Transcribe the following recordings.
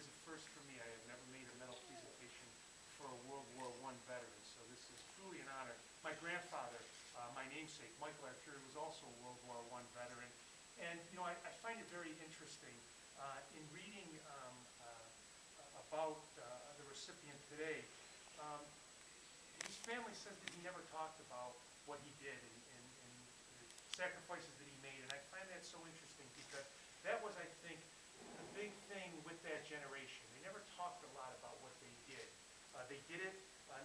is a first for me. I have never made a medal presentation for a World War I veteran, so this is truly an honor. My grandfather, my namesake, Michael Arthur, was also a World War I veteran. And, you know, I find it very interesting in reading about the recipient today. His family says that he never talked about what he did and the sacrifices that he made, and I find that so interesting because that was, I think, the big thing with that generation. They never talked a lot about what they did. They did it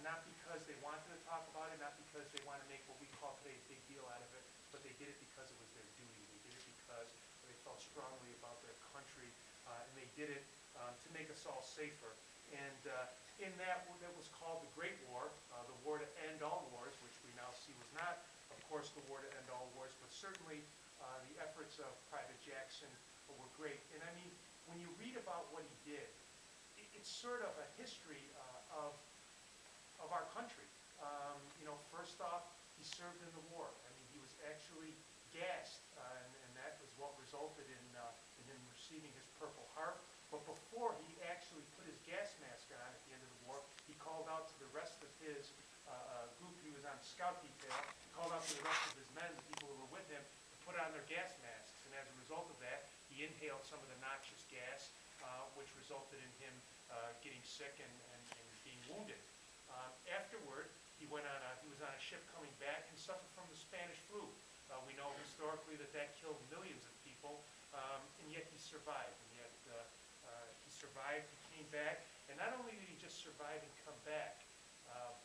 not because they wanted to talk about it, not because they want to make what we call today a big deal out of it, but they did it because it was their duty. They did it because they felt strongly about their country, and they did it to make us all safer. And in that was called the Great War, the war to end all wars, which we now see was not, of course, the war to end all wars, but certainly the efforts of Private Jackson were great. And I mean, when you read about what he did, it's sort of a history of our country. You know, first off, he served in the war. I mean, he was actually gassed, and that was what resulted in him receiving his Purple Heart. But before he actually put his gas mask on at the end of the war, he called out to the rest of his group. He was on scout detail. He called out to the rest of his men, the people who were with him, to put on their gas masks. And as a result of that, he inhaled some of the noxious gas, which resulted in him getting sick and being wounded. Afterward, he was on a ship coming back and suffered from the Spanish flu. We know historically that killed millions of people, and yet he survived. And yet he survived, he came back, and not only did he just survive and come back,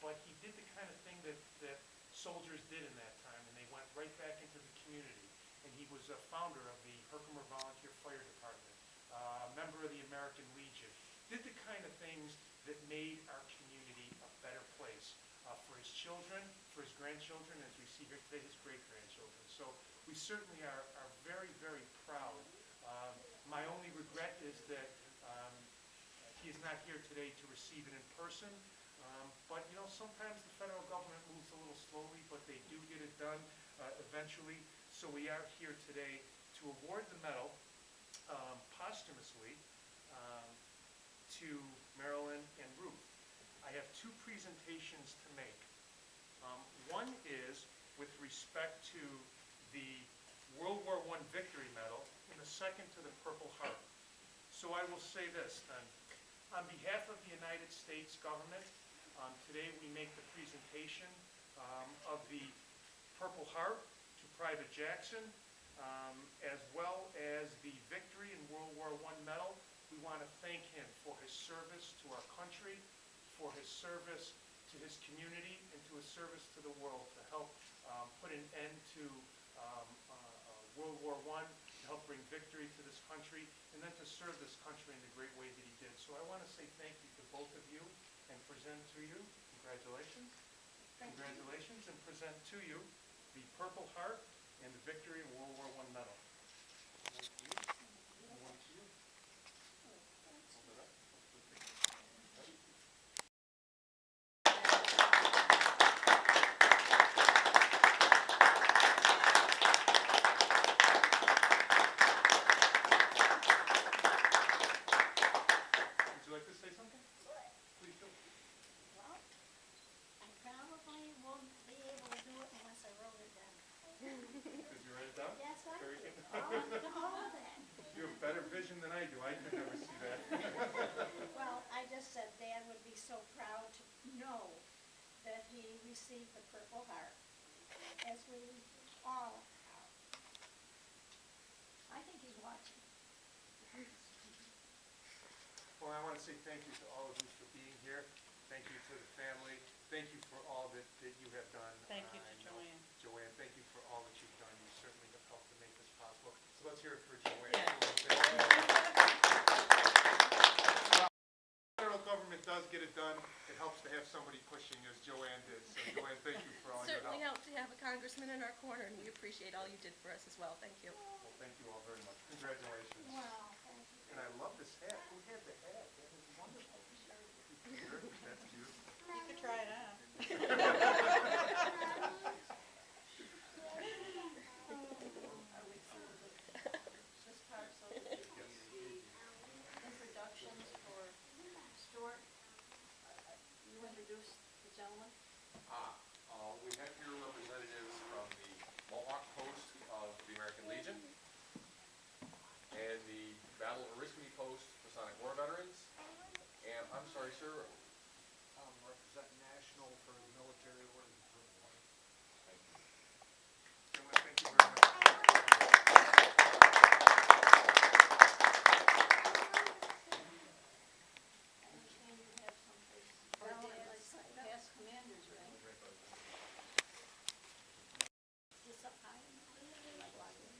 but he did the kind of thing that soldiers did in that time, and they went right back into the community. And he was a founder of the Herkimer Volunteer Fire Department, a member of the American Legion, did the kind of things that made our community a better place for his children, for his grandchildren, as we see here today, his great-grandchildren. So we certainly are very, very proud. My only regret is that he is not here today to receive it in person. But, you know, sometimes the federal government moves a little slowly, but they do get it done eventually. So we are here today to award the medal posthumously to Marilyn and Ruth. I have two presentations to make. One is with respect to the World War I Victory Medal, and the second to the Purple Heart. So I will say this then. On behalf of the United States government, today we make the presentation of the Purple Heart to Private Jackson, as well as the Victory in World War I Medal. We want to thank him for his service to our country, for his service to his community, and to his service to the world to help put an end to World War I, to help bring victory to this country, and then to serve this country in the great way that he did. So I want to say thank you to both of you and present to you, congratulations, congratulations, and present to you the Purple Heart and the Victory in World War I Medal. One to you, and one to you. Hold it up. You have better vision than I do. I could never see that. Well, I just said Dad would be so proud to know that he received the Purple Heart, as we all are. I think he's watching. Well, I want to say thank you to all of you for being here. Thank you to the family. Thank you for all that you have done. Thank you to Joanne. Joanne, thank you for all that you've done. You certainly have helped to make this possible. So let's hear it for Joanne. Yeah. The federal government does get it done. It helps to have somebody pushing, as Joanne did. So Joanne, thank you for all your help. Certainly helped to have a congressman in our corner, and we appreciate all you did for us as well. Thank you. Well, thank you all very much. Congratulations. Wow, thank you. And I love this hat. Who had the hat? That is wonderful. That's beautiful. You could try it on. This part, so the introductions for Sorry, sir. Represent National for the Military Order of the Purple Heart. Gentlemen, thank you very much. I understand you have someplace for dads, past commanders, right? Is this up high enough? Like lock it?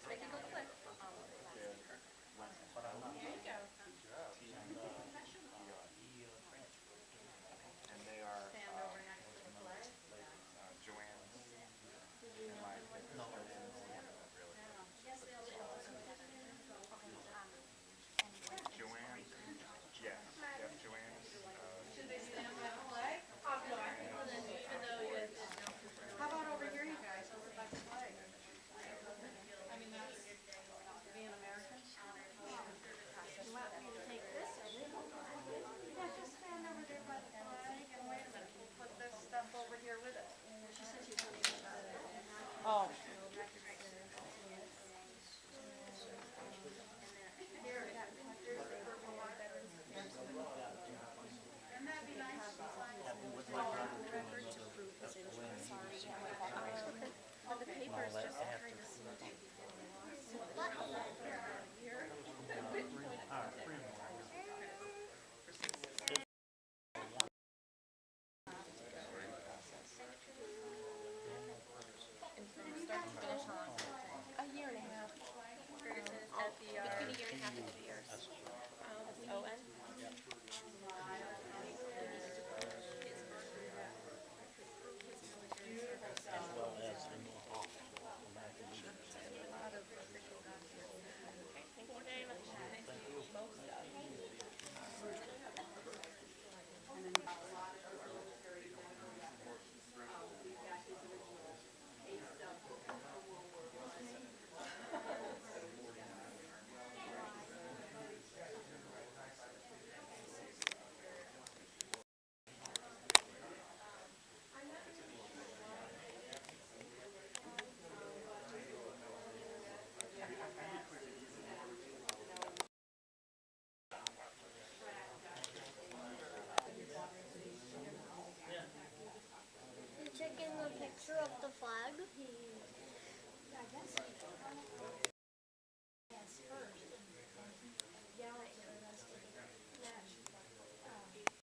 Make it go quick. And they are Joanne's and my Joanne, yeah, yep, Joanne's. Should they stand by the flag? How about over here, you guys, over by the flag? I mean, that's being American. You want me to take this or leave it? Yeah, just stand over there by the flag and wait a minute, we'll put this stuff over here with it. Oh. Here, here's the Purple Heart. Wouldn't that be nice to sign? Record to prove his injury. Sorry. But the papers just kind of seem to be getting lost. Here. And from start to finish, a year and a half. Between a year and a half and 2 years.